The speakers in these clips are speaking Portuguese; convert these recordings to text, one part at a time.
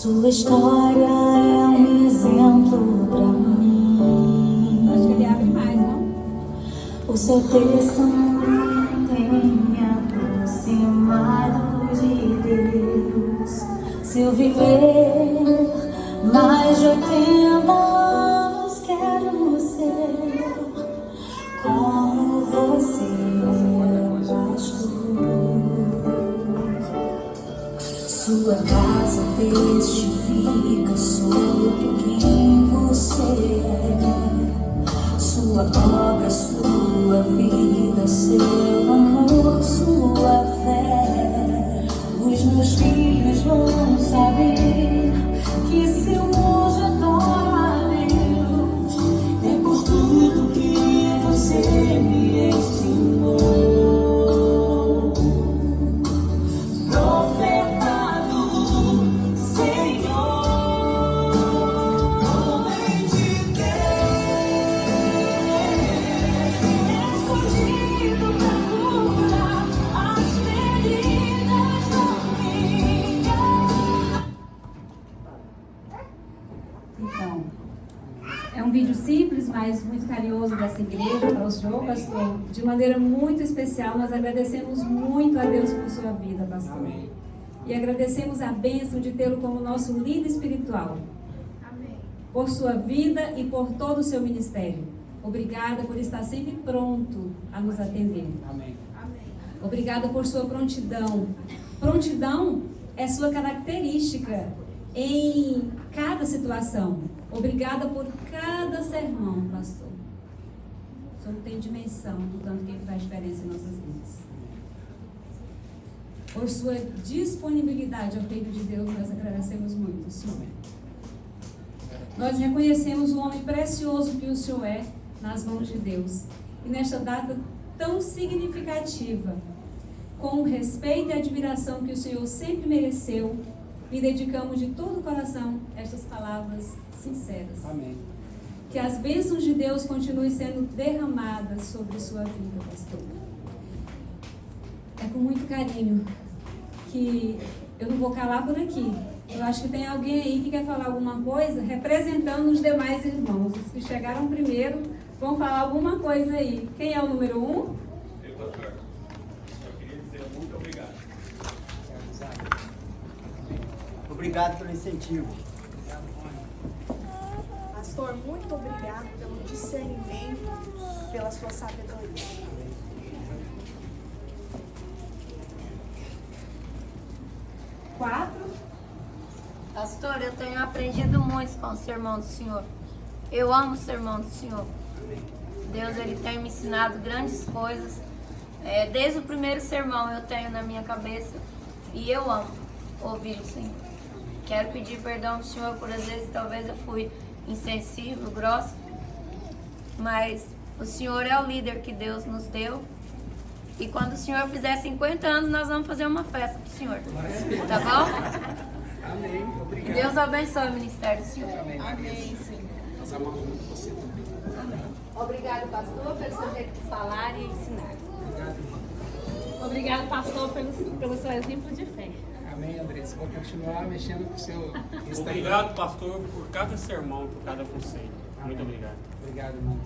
Sua história é um exemplo pra mim. Acho que ele abre mais, não? O seu testemunho tem me aproximado de Deus. Se eu viver mais de 80 anos, quero ser como você, pastor. Sua casa testifica sobre quem você é. Sua obra, sua vida, seu amor, sua fé. Os meus filhos vão saber que seu hoje adora a Deus. É por tudo que você me ensinou. É um vídeo simples, mas muito carinhoso dessa igreja para o senhor, pastor. De maneira muito especial, nós agradecemos muito a Deus por sua vida, pastor. Amém. E agradecemos a bênção de tê-lo como nosso líder espiritual. Amém. Por sua vida e por todo o seu ministério. Obrigada por estar sempre pronto a nos atender. Amém. Obrigada por sua prontidão. Prontidão é sua característica em cada situação. Obrigada por cada sermão, pastor. O senhor não tem dimensão do tanto que ele faz diferença em nossas vidas. Por sua disponibilidade ao reino de Deus, nós agradecemos muito, Senhor. Nós reconhecemos o homem precioso que o Senhor é nas mãos de Deus. E nesta data tão significativa, com o respeito e admiração que o Senhor sempre mereceu, e dedicamos de todo o coração estas palavras sinceras. Amém. Que as bênçãos de Deus continuem sendo derramadas sobre sua vida, pastor. É com muito carinho que eu não vou calar por aqui. Eu acho que tem alguém aí que quer falar alguma coisa, representando os demais irmãos. Os que chegaram primeiro vão falar alguma coisa aí. Quem é o número 1? Eu, pastor. Eu queria dizer muito obrigado. Obrigado pelo incentivo. Pastor, muito obrigado pelo discernimento, pela sua sabedoria. 4. Pastor, eu tenho aprendido muito com o sermão do Senhor. Eu amo o sermão do Senhor. Deus, Ele tem me ensinado grandes coisas. Desde o primeiro sermão eu tenho na minha cabeça e eu amo ouvir o Senhor. Quero pedir perdão ao Senhor por às vezes talvez eu fui insensível, grossa, mas o Senhor é o líder que Deus nos deu. E quando o Senhor fizer 50 anos, nós vamos fazer uma festa pro Senhor. Tá bom? Amém. Obrigado. Deus abençoe o ministério do Senhor. Amém, Senhor. Nós amamos muito você também. Amém. Obrigado, pastor, pelo seu jeito de falar e ensinar. Obrigado, pastor, pelo seu exemplo de fé. Amém, Andressa. Vou continuar mexendo com o seu Instagram. Obrigado, pastor, por cada sermão, por cada conselho. Muito obrigado. Obrigado, irmão.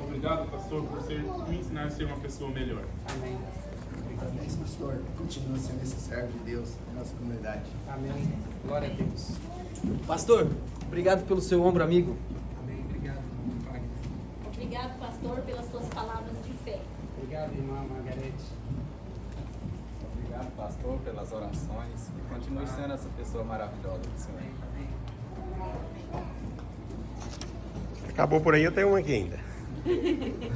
Obrigado, pastor, por me ensinar a ser uma pessoa melhor. Amém. Parabéns, pastor. Continua sendo esse servo de Deus na nossa comunidade. Amém. Glória a Deus. Pastor, obrigado pelo seu ombro amigo. Amém. Obrigado, irmão Wagner. Obrigado, pastor, pelas suas palavras de fé. Obrigado, irmã Margarete. Obrigado, pastor, pelas orações. E continue sendo essa pessoa maravilhosa do Senhor. Acabou por aí, eu tenho uma aqui ainda.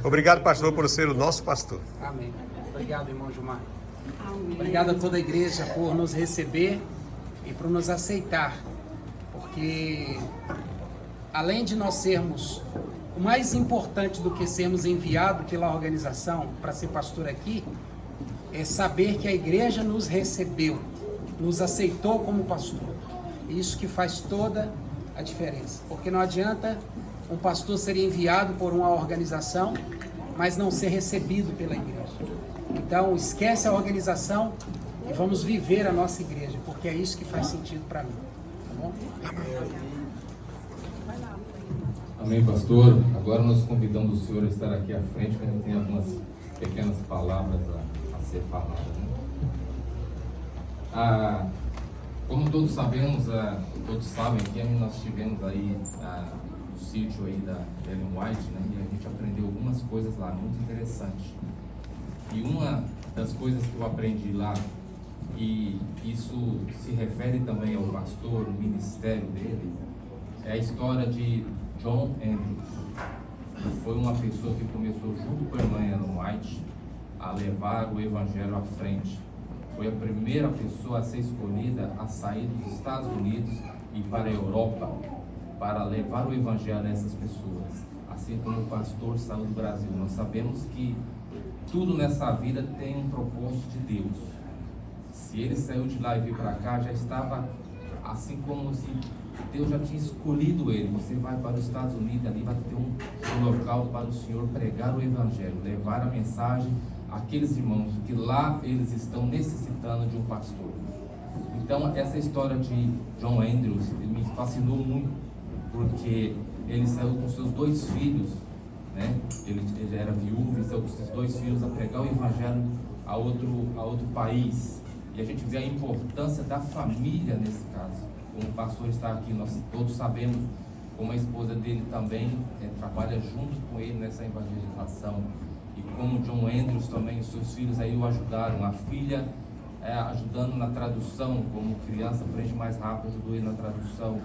Obrigado, pastor, por ser o nosso pastor. Amém. Obrigado, irmão Gilmar. Obrigado a toda a igreja por nos receber e por nos aceitar. Porque, além de nós sermos o mais importante do que sermos enviados pela organização para ser pastor aqui, é saber que a igreja nos recebeu, nos aceitou como pastor. Isso que faz toda a diferença. Porque não adianta um pastor ser enviado por uma organização, mas não ser recebido pela igreja. Então, esquece a organização e vamos viver a nossa igreja, porque é isso que faz sentido para mim. Tá bom? Amém, pastor. Agora nós convidamos o senhor a estar aqui à frente, porque tem algumas pequenas palavras a ser faladas. Né? Como todos sabemos, todos sabem que nós tivemos aí o sítio aí da Ellen White, né? E a gente aprendeu algumas coisas lá muito interessantes. E uma das coisas que eu aprendi lá, e isso se refere também ao pastor, o ministério dele, é a história de John Andrews. Foi uma pessoa que começou junto com a irmã Ellen White a levar o evangelho à frente. Foi a primeira pessoa a ser escolhida a sair dos Estados Unidos e para a Europa para levar o evangelho a essas pessoas. Assim como o pastor saiu do Brasil. Nós sabemos que tudo nessa vida tem um propósito de Deus. Se ele saiu de lá e veio para cá, já estava assim como se Deus já tinha escolhido ele. Você vai para os Estados Unidos, ali vai ter um local para o Senhor pregar o evangelho, levar a mensagem àqueles irmãos que lá eles estão necessitando de um pastor. Então essa história de John Andrews me fascinou muito, porque ele saiu com seus 2 filhos, né? Ele era viúvo e saiu com seus 2 filhos a pregar o evangelho a outro país. E a gente vê a importância da família nesse caso. Como o pastor está aqui, nós todos sabemos como a esposa dele também trabalha junto com ele nessa evangelização. E como John Andrews também, os seus filhos aí o ajudaram. A filha ajudando na tradução, como criança aprende mais rápido, ajudou ele na tradução.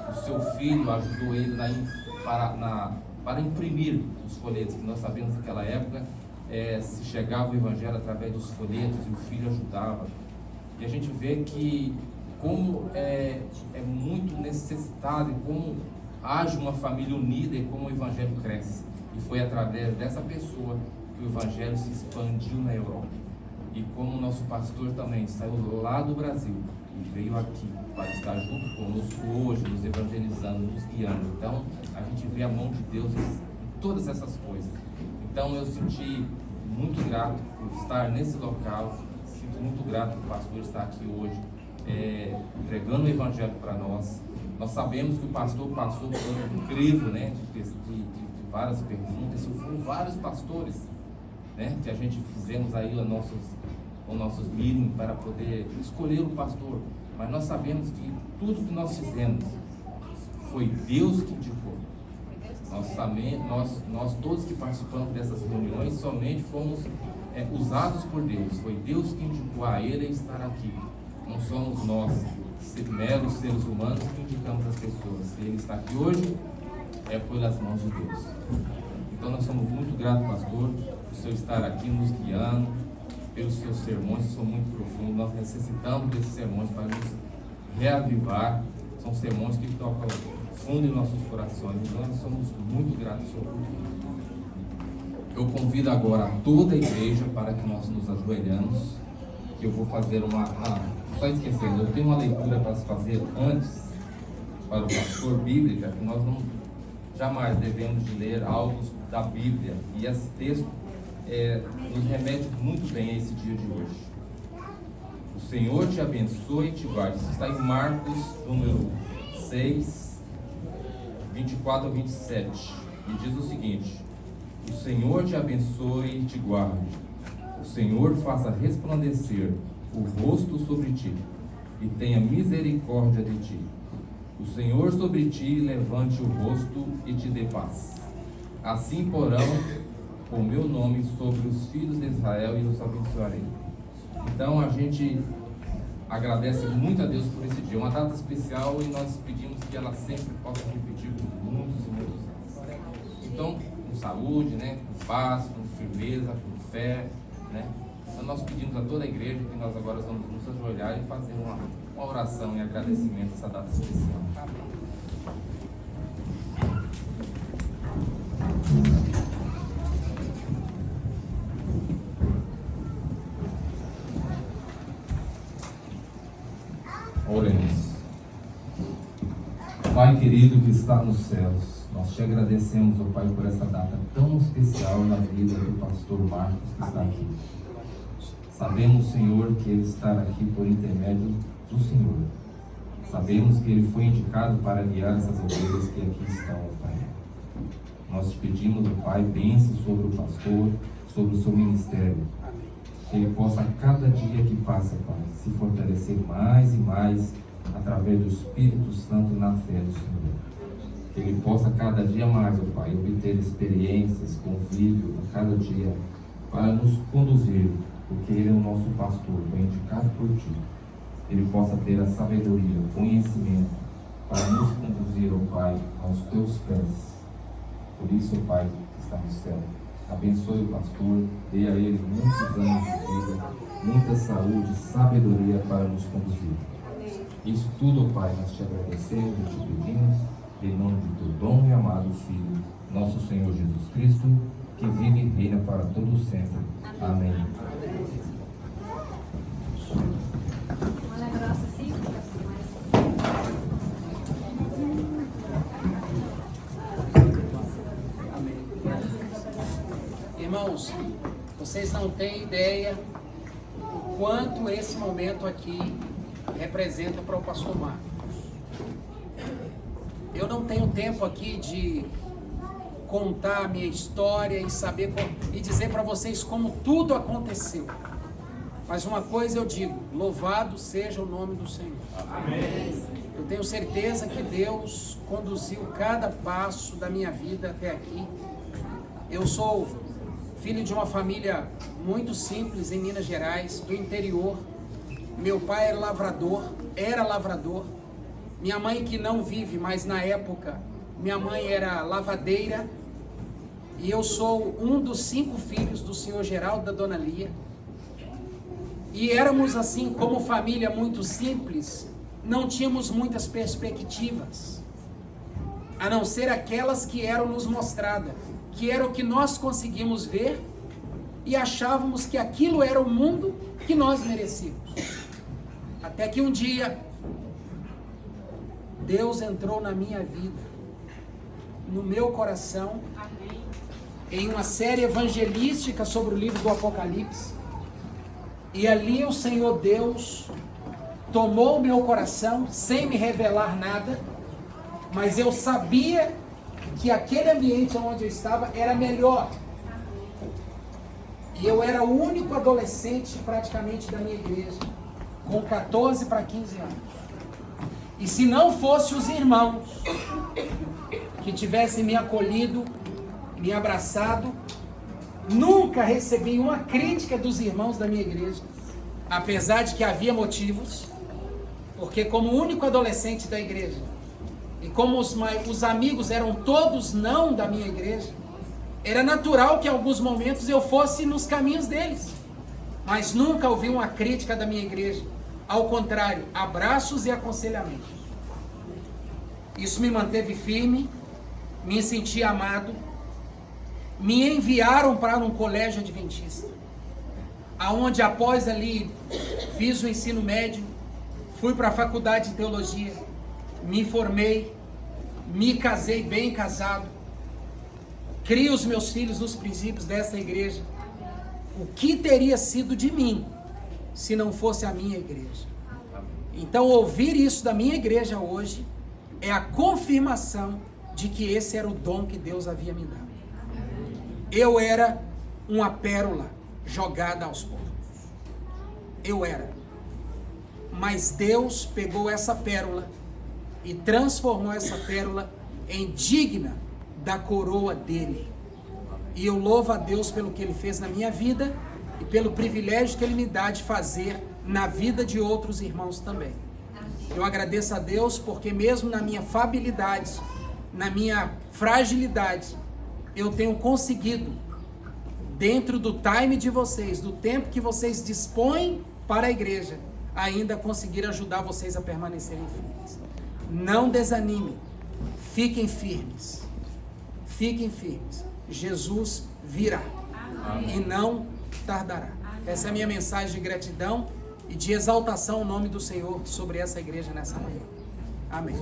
O seu filho ajudou ele para imprimir os folhetos, que nós sabemos que naquela época se chegava o evangelho através dos folhetos e o filho ajudava. E a gente vê que como é muito necessitado e como age uma família unida e como o evangelho cresce. E foi através dessa pessoa que o evangelho se expandiu na Europa. E como o nosso pastor também saiu lá do Brasil e veio aqui para estar junto conosco hoje, nos evangelizando, nos guiando. Então, a gente vê a mão de Deus em todas essas coisas. Então, eu senti muito grato por estar nesse local, sinto muito grato por o pastor estar aqui hoje, entregando o evangelho para nós. Nós sabemos que o pastor passou por um crivo, né, de várias perguntas, foram vários pastores, né, que a gente fizemos aí os nossos meetings para poder escolher o pastor. Mas nós sabemos que tudo que nós fizemos foi Deus que indicou. Nós todos que participamos dessas reuniões somente fomos usados por Deus. Foi Deus que indicou a ele estar aqui. Não somos nós, meros seres humanos, que indicamos as pessoas. Se ele está aqui hoje, é pelas mãos de Deus. Então nós somos muito gratos, pastor, por o senhor estar aqui nos guiando, pelos seus sermões, que são muito profundos. Nós necessitamos desses sermões para nos reavivar. São sermões que tocam fundo em nossos corações. Então nós somos muito gratos, senhor. Eu convido agora toda a igreja para que nós nos ajoelhamos, que eu vou fazer só esquecendo, eu tenho uma leitura para se fazer antes, para o pastor bíblica, que nós jamais devemos de ler algo da Bíblia, e esse texto nos remete muito bem a esse dia de hoje. O Senhor te abençoe e te guarde. Isso está em Marcos, número 6, 24 a 27, e diz o seguinte: o Senhor te abençoe e te guarde. O Senhor faça resplandecer o rosto sobre ti e tenha misericórdia de ti. O Senhor sobre ti levante o rosto e te dê paz. Assim porão o meu nome sobre os filhos de Israel e os abençoarei. Então a gente agradece muito a Deus por esse dia, uma data especial, e nós pedimos que ela sempre possa repetir por muitos e muitos anos. Então, com saúde, né, com paz, com firmeza, com fé, né? Então nós pedimos a toda a igreja que nós agora vamos nos ajoelhar e fazer uma oração em agradecimento a essa data especial. Oremos. Pai querido que está nos céus, nós te agradecemos, ó Pai, por essa data tão especial na vida do pastor Marcos que está aqui. Sabemos, Senhor, que ele está aqui por intermédio do Senhor. Sabemos que ele foi indicado para guiar essas ovelhas que aqui estão, ó Pai. Nós te pedimos, ó Pai, bênção sobre o pastor, sobre o seu ministério. Que ele possa, a cada dia que passa, Pai, se fortalecer mais e mais através do Espírito Santo na fé do Senhor. Que ele possa, cada dia mais, ó Pai, obter experiências, convívio a cada dia, para nos conduzir, porque ele é o nosso pastor, foi indicado por Ti. Ele possa ter a sabedoria, o conhecimento, para nos conduzir, ó Pai, aos Teus pés. Por isso, ó Pai, que está no céu, abençoe o pastor, dê a ele muitos anos de vida, muita saúde, sabedoria para nos conduzir. Isso tudo, ó Pai, nós te agradecemos e te pedimos, em nome do Teu bom e amado Filho, nosso Senhor Jesus Cristo, que vive e reina para todo sempre. Amém. Irmãos, vocês não têm ideia o quanto esse momento aqui representa para o pastor Marcos. Eu não tenho tempo aqui de contar a minha história e saber e dizer para vocês como tudo aconteceu. Mas uma coisa eu digo: louvado seja o nome do Senhor. Amém. Eu tenho certeza que Deus conduziu cada passo da minha vida até aqui. Eu sou filho de uma família muito simples em Minas Gerais, do interior. Meu pai era lavrador. Minha mãe, que não vive, mas na época, minha mãe era lavadeira. E eu sou um dos 5 filhos do senhor Geraldo, da dona Lia. E éramos assim, como família muito simples, não tínhamos muitas perspectivas, a não ser aquelas que eram nos mostradas, que era o que nós conseguimos ver e achávamos que aquilo era o mundo que nós merecíamos. Até que um dia, Deus entrou na minha vida, no meu coração, em uma série evangelística sobre o livro do Apocalipse. E ali o Senhor Deus tomou o meu coração sem me revelar nada, mas eu sabia que aquele ambiente onde eu estava era melhor. E eu era o único adolescente praticamente da minha igreja, com 14 para 15 anos. E se não fosse os irmãos que tivessem me acolhido, me abraçado, nunca recebi uma crítica dos irmãos da minha igreja, apesar de que havia motivos, porque como único adolescente da igreja, e como os amigos eram todos não da minha igreja, era natural que em alguns momentos eu fosse nos caminhos deles, mas nunca ouvi uma crítica da minha igreja. Ao contrário, abraços e aconselhamentos. Isso me manteve firme, me senti amado. Me enviaram para um colégio adventista, aonde após ali fiz o ensino médio, fui para a faculdade de teologia, me formei, me casei bem casado, crio os meus filhos nos princípios dessa igreja. O que teria sido de mim se não fosse a minha igreja? Então ouvir isso da minha igreja hoje é a confirmação de que esse era o dom que Deus havia me dado. Eu era uma pérola jogada aos porcos. Eu era. Mas Deus pegou essa pérola e transformou essa pérola em digna da coroa dele. E eu louvo a Deus pelo que Ele fez na minha vida e pelo privilégio que Ele me dá de fazer na vida de outros irmãos também. Eu agradeço a Deus porque mesmo na minha fabilidade, na minha fragilidade, eu tenho conseguido, dentro do time de vocês, do tempo que vocês dispõem para a igreja, ainda conseguir ajudar vocês a permanecerem firmes. Não desanimem, fiquem firmes. Fiquem firmes. Jesus virá. Amém. E não tardará. Essa é a minha mensagem de gratidão e de exaltação ao nome do Senhor sobre essa igreja nessa manhã. Amém.